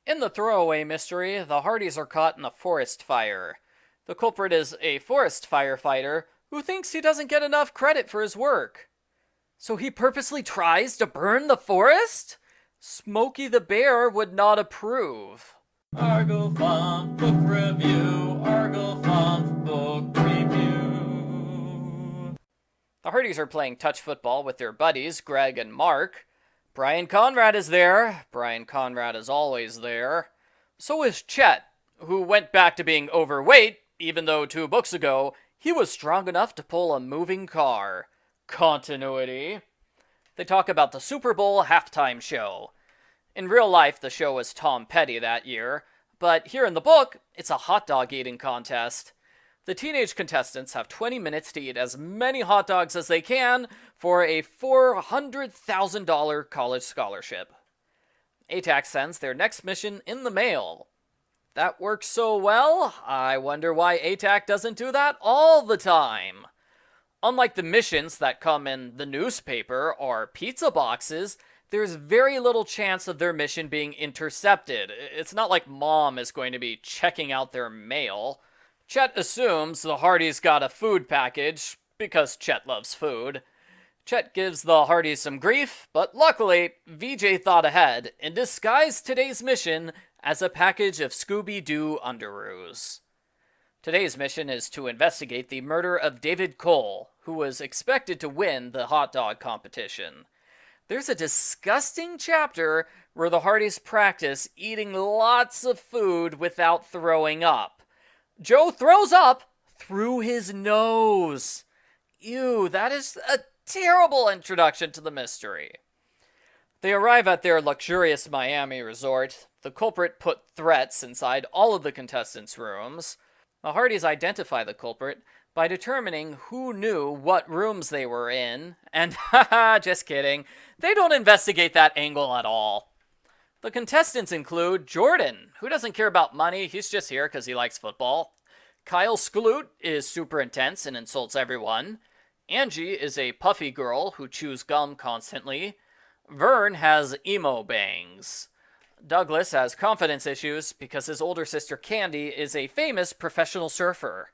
In the throwaway mystery, the Hardys are caught in a forest fire. The culprit is a forest firefighter who thinks he doesn't get enough credit for his work. So he purposely tries to burn the forest? Smokey the Bear would not approve. Argo Font Book Review, Argo Font Book Review. The Hardys are playing touch football with their buddies, Greg and Mark. Brian Conrad is there. Brian Conrad is always there. So is Chet, who went back to being overweight, even though 2 books ago he was strong enough to pull a moving car. Continuity. They talk about the Superbowl halftime show. In real life, the show was Tom Petty that year, but here in the book, it's a hot dog eating contest. The teenage contestants have 20 minutes to eat as many hot dogs as they can for a $400,000 college scholarship. ATAC sends their next mission in the mail. That works so well, I wonder why ATAC doesn't do that all the time. Unlike the missions that come in the newspaper or pizza boxes, there's very little chance of their mission being intercepted. It's not like Mom is going to be checking out their mail. Chet assumes the Hardys got a food package, because Chet loves food. Chet gives the Hardys some grief, but luckily, VJ thought ahead and disguised today's mission as a package of Scooby-Doo Underoos. Today's mission is to investigate the murder of David Cole, who was expected to win the hot dog competition. There's a disgusting chapter where the Hardys practice eating lots of food without throwing up. Joe throws up through his nose. Ew, that is a terrible introduction to the mystery. They arrive at their luxurious Miami resort. The culprit put threats inside all of the contestants' rooms. The Hardys identify the culprit by determining who knew what rooms they were in, and haha, just kidding, they don't investigate that angle at all. The contestants include Jordan, who doesn't care about money, he's just here because he likes football. Kyle Skloot is super intense and insults everyone. Angie is a puffy girl who chews gum constantly. Vern has emo bangs. Douglas has confidence issues because his older sister Candy is a famous professional surfer.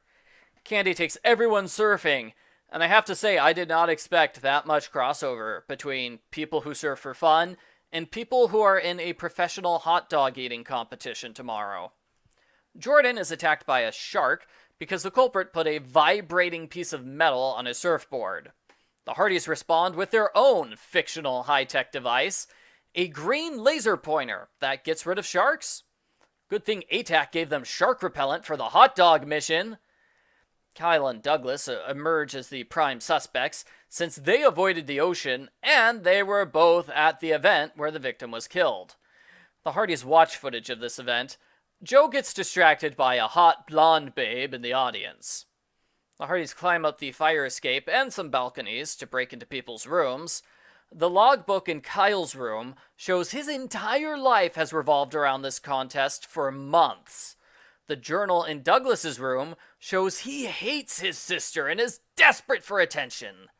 Candy takes everyone surfing, and I have to say I did not expect that much crossover between people who surf for fun and people who are in a professional hot dog eating competition tomorrow. Jordan is attacked by a shark because the culprit put a vibrating piece of metal on his surfboard. The Hardys respond with their own fictional high-tech device, a green laser pointer that gets rid of sharks. Good thing ATAC gave them shark repellent for the hot dog mission. Kyle and Douglas emerge as the prime suspects since they avoided the ocean and they were both at the event where the victim was killed. The Hardys watch footage of this event. Joe gets distracted by a hot blonde babe in the audience. The Hardys climb up the fire escape and some balconies to break into people's rooms. The logbook in Kyle's room shows his entire life has revolved around this contest for months. The journal in Douglas's room shows he hates his sister and is desperate for attention.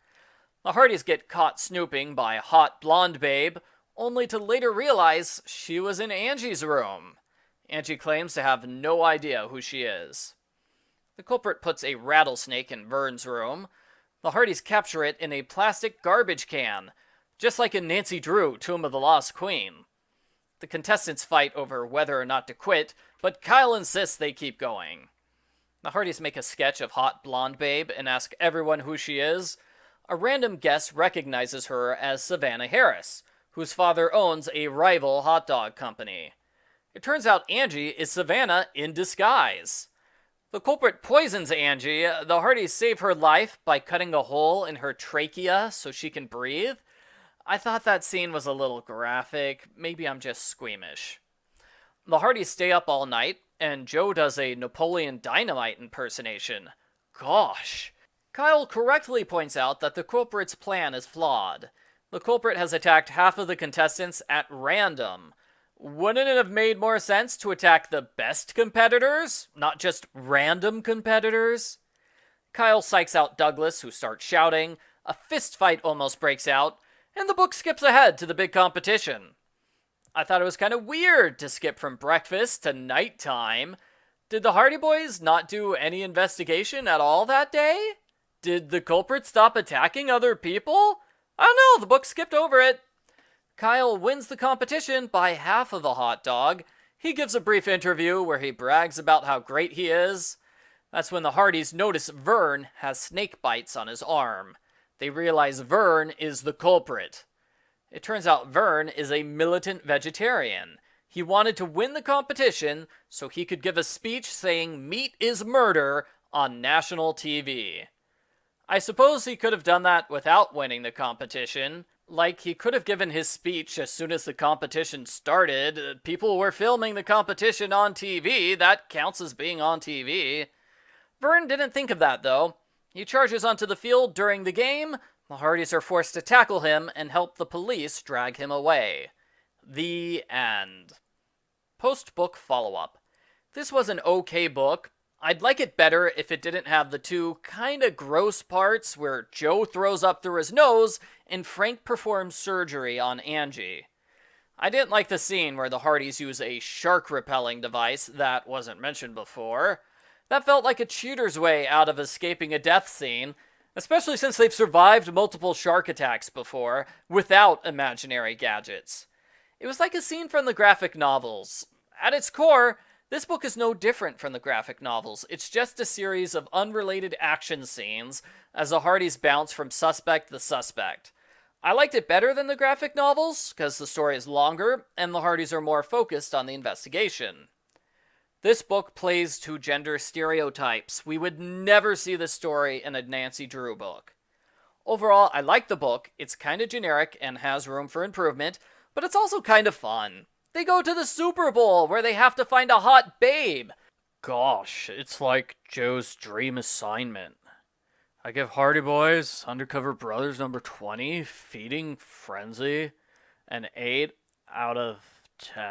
The Hardys get caught snooping by hot blonde babe, only to later realize she was in Angie's room. Angie claims to have no idea who she is. The culprit puts a rattlesnake in Vern's room. The Hardys capture it in a plastic garbage can, just like in Nancy Drew, Tomb of the Lost Queen. The contestants fight over whether or not to quit, but Kyle insists they keep going. The Hardys make a sketch of hot blonde babe and ask everyone who she is. A random guest recognizes her as Savannah Harris, whose father owns a rival hot dog company. It turns out Angie is Savannah in disguise. The culprit poisons Angie. The Hardys save her life by cutting a hole in her trachea so she can breathe. I thought that scene was a little graphic. Maybe I'm just squeamish. The Hardys stay up all night, and Joe does a Napoleon Dynamite impersonation. Gosh. Kyle correctly points out that the culprit's plan is flawed. The culprit has attacked half of the contestants at random. Wouldn't it have made more sense to attack the best competitors, not just random competitors? Kyle psychs out Douglas, who starts shouting. A fist fight almost breaks out, and the book skips ahead to the big competition. I thought it was kind of weird to skip from breakfast to nighttime. Did the Hardy Boys not do any investigation at all that day? Did the culprit stop attacking other people? I don't know, the book skipped over it. Kyle wins the competition by half of a hot dog. He gives a brief interview where he brags about how great he is. That's when the Hardys notice Vern has snake bites on his arm. They realize Vern is the culprit. It turns out Vern is a militant vegetarian. He wanted to win the competition so he could give a speech saying meat is murder on national TV. I suppose he could have done that without winning the competition. Like, he could have given his speech as soon as the competition started. People were filming the competition on TV. That counts as being on TV. Vern didn't think of that, though. He charges onto the field during the game. The Hardys are forced to tackle him and help the police drag him away. The end. Post-book follow-up. This was an okay book. I'd like it better if it didn't have the two kinda gross parts where Joe throws up through his nose and Frank performs surgery on Angie. I didn't like the scene where the Hardys use a shark-repelling device that wasn't mentioned before. That felt like a cheater's way out of escaping a death scene, especially since they've survived multiple shark attacks before without imaginary gadgets. It was like a scene from the graphic novels. At its core, this book is no different from the graphic novels. It's just a series of unrelated action scenes as the Hardys bounce from suspect to suspect. I liked it better than the graphic novels because the story is longer and the Hardys are more focused on the investigation. This book plays to gender stereotypes. We would never see this story in a Nancy Drew book. Overall, I like the book. It's kind of generic and has room for improvement, but it's also kind of fun. They go to the Superbowl where they have to find a hot babe. Gosh, it's like Joe's dream assignment. I give Hardy Boys, Undercover Brothers number 20, Feeding Frenzy, an 8 out of 10.